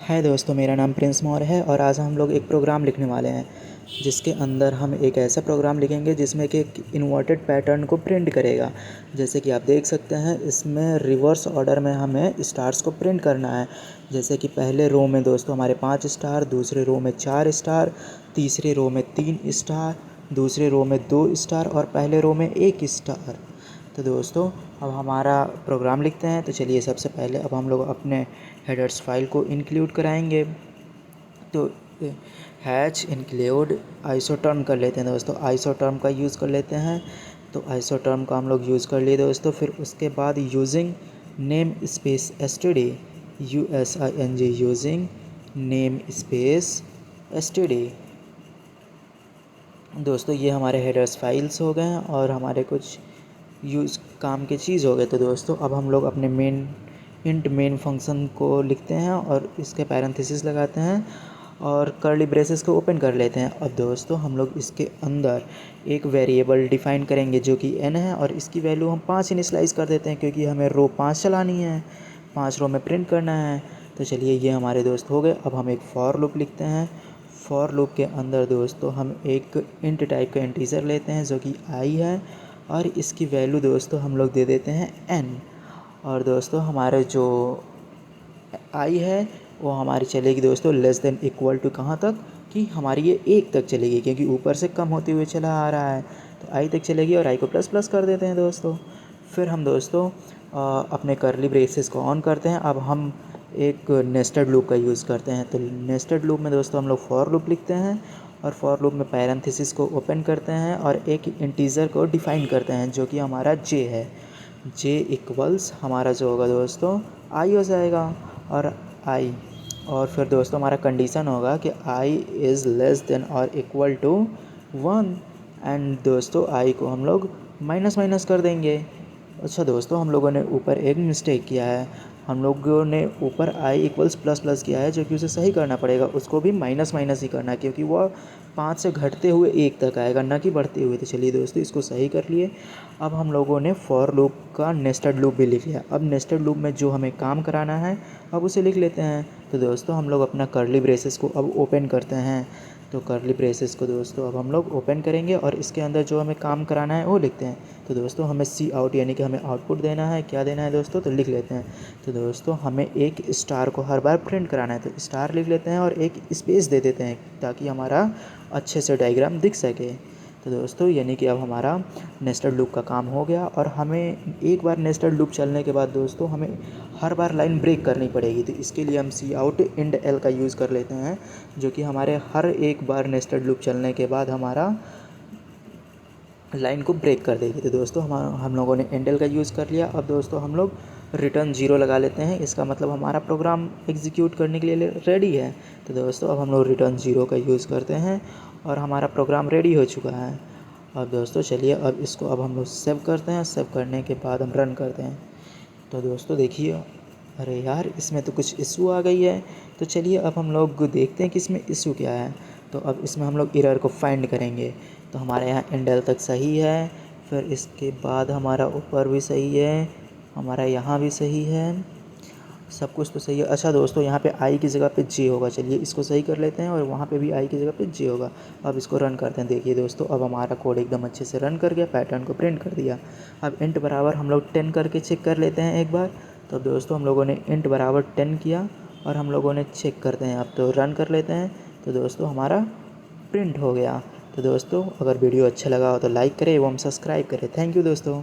हाय दोस्तों, मेरा नाम प्रिंस मौर्य है और आज हम लोग एक प्रोग्राम लिखने वाले हैं जिसके अंदर हम एक ऐसा प्रोग्राम लिखेंगे जिसमें कि एक इन्वर्टेड पैटर्न को प्रिंट करेगा। जैसे कि आप देख सकते हैं, इसमें रिवर्स ऑर्डर में हमें स्टार्स को प्रिंट करना है। जैसे कि पहले रो में दोस्तों हमारे 5 स्टार, दूसरे रो में 4 स्टार, तीसरे रो में 3 स्टार, दूसरे रो में 2 स्टार और पहले रो में 1 स्टार। तो दोस्तों अब हमारा प्रोग्राम लिखते हैं। तो चलिए, सबसे पहले अब हम लोग अपने हेडर्स फाइल को इंक्लूड कराएंगे। तो हैच इंक्लूड आइसोटर्म कर लेते हैं दोस्तों, आइसोटर्म का यूज़ कर लेते हैं। तो आइसोटर्म का हम लोग यूज़ कर लिए दोस्तों। फिर उसके बाद using name space STD, USING, using name space STD. दोस्तों ये हमारे हेडर्स फाइल्स हो गए हैं और हमारे कुछ यूज़ काम की चीज़ हो गए। तो दोस्तों अब हम लोग अपने मेन फंक्शन को लिखते हैं और इसके पैरेंथेसिस लगाते हैं और कर्ली ब्रेसेस को ओपन कर लेते हैं। अब दोस्तों हम लोग इसके अंदर एक वेरिएबल डिफ़ाइन करेंगे जो कि n है और इसकी वैल्यू हम 5 इनिशियलाइज कर देते हैं क्योंकि हमें रो 5 चलानी है, 5 रो में प्रिंट करना है। तो चलिए, ये हमारे दोस्त हो गए। अब हम एक फॉर लूप लिखते हैं। फॉर लूप के अंदर दोस्तों हम एक इंट टाइप का इंटीजर लेते हैं जो कि i है और इसकी वैल्यू दोस्तों हम लोग दे देते हैं n। और दोस्तों हमारे जो i है वो हमारी चलेगी दोस्तों लेस देन इक्वल टू कहाँ तक, कि हमारी ये 1 तक चलेगी क्योंकि ऊपर से कम होते हुए चला आ रहा है। तो i तक चलेगी और i को प्लस प्लस कर देते हैं दोस्तों। फिर हम दोस्तों अपने कर्ली ब्रेसेस को ऑन करते हैं। अब हम एक नेस्टेड लूप का यूज़ करते हैं। तो नेस्टेड लूप में दोस्तों हम लोग फॉर लूप लिखते हैं और फॉर लूप में पैरेंथेसिस को ओपन करते हैं और एक इंटीजर को डिफ़ाइन करते हैं जो कि हमारा j है। j इक्वल्स हमारा जो होगा दोस्तों i हो जाएगा और i। और फिर दोस्तों हमारा कंडीशन होगा कि i इज़ लेस देन और इक्वल टू 1 एंड दोस्तों i को हम लोग माइनस माइनस कर देंगे। अच्छा दोस्तों, हम लोगों ने ऊपर एक मिस्टेक किया है। हम लोगों ने ऊपर i इक्वल्स प्लस प्लस किया है जो कि उसे सही करना पड़ेगा, उसको भी माइनस माइनस ही करना है क्योंकि वह 5 से घटते हुए 1 तक आएगा, ना कि बढ़ते हुए। तो चलिए दोस्तों, इसको सही कर लिए। अब हम लोगों ने फॉर लूप का नेस्टेड लूप भी लिख लिया। अब नेस्टेड लूप में जो हमें काम कराना है अब उसे लिख लेते हैं। तो दोस्तों हम लोग अपना कर्ली ब्रेसेस को अब ओपन करते हैं। तो कर्ली ब्रेसेस को दोस्तों अब हम लोग ओपन करेंगे और इसके अंदर जो हमें काम कराना है वो लिखते हैं। तो दोस्तों हमें सी आउट यानी कि हमें आउटपुट देना है। क्या देना है दोस्तों, तो लिख लेते हैं। तो दोस्तों हमें एक स्टार को हर बार प्रिंट कराना है, तो स्टार लिख लेते हैं और एक स्पेस दे देते हैं ताकि हमारा अच्छे से डायग्राम दिख सके। तो दोस्तों यानी कि अब हमारा नेस्टेड लूप का काम हो गया और हमें एक बार नेस्टेड लूप चलने के बाद दोस्तों हमें हर बार लाइन ब्रेक करनी पड़ेगी। तो इसके लिए हम सी आउट इंड एल का यूज़ कर लेते हैं जो कि हमारे हर एक बार नेस्टेड लूप चलने के बाद हमारा लाइन को ब्रेक कर देगी। तो दोस्तों हम लोगों ने इंड एल का यूज़ कर लिया। अब दोस्तों हम लोग रिटर्न 0 लगा लेते हैं, इसका मतलब हमारा प्रोग्राम एग्जीक्यूट करने के लिए रेडी है। तो दोस्तों अब हम लोग रिटर्न 0 का यूज़ करते हैं और हमारा प्रोग्राम रेडी हो चुका है। अब दोस्तों चलिए, अब इसको अब हम लोग सेव करते हैं। सेव करने के बाद हम रन करते हैं। तो दोस्तों देखिए, अरे यार इसमें तो कुछ इशू आ गई है। तो चलिए अब हम लोग देखते हैं कि इसमें इशू क्या है। तो अब इसमें हम लोग एरर को फाइंड करेंगे। तो हमारे यहाँ इंडेल तक सही है, फिर इसके बाद हमारा ऊपर भी सही है, हमारा यहाँ भी सही है, सब कुछ तो सही है। अच्छा दोस्तों, यहाँ पे आई की जगह पे जे होगा। चलिए इसको सही कर लेते हैं और वहाँ पे भी आई की जगह पे जे होगा। अब इसको रन करते हैं। देखिए दोस्तों, अब हमारा कोड एकदम अच्छे से रन कर गया, पैटर्न को प्रिंट कर दिया। अब इंट बराबर हम लोग 10 करके चेक कर लेते हैं एक बार। तो दोस्तों हम लोगों ने इंट बराबर 10 किया और हम लोगों ने चेक करते हैं। अब तो रन कर लेते हैं। तो दोस्तों हमारा प्रिंट हो गया। तो दोस्तों अगर वीडियो अच्छा लगा हो तो लाइक करें एवं सब्सक्राइब करें। थैंक यू दोस्तों।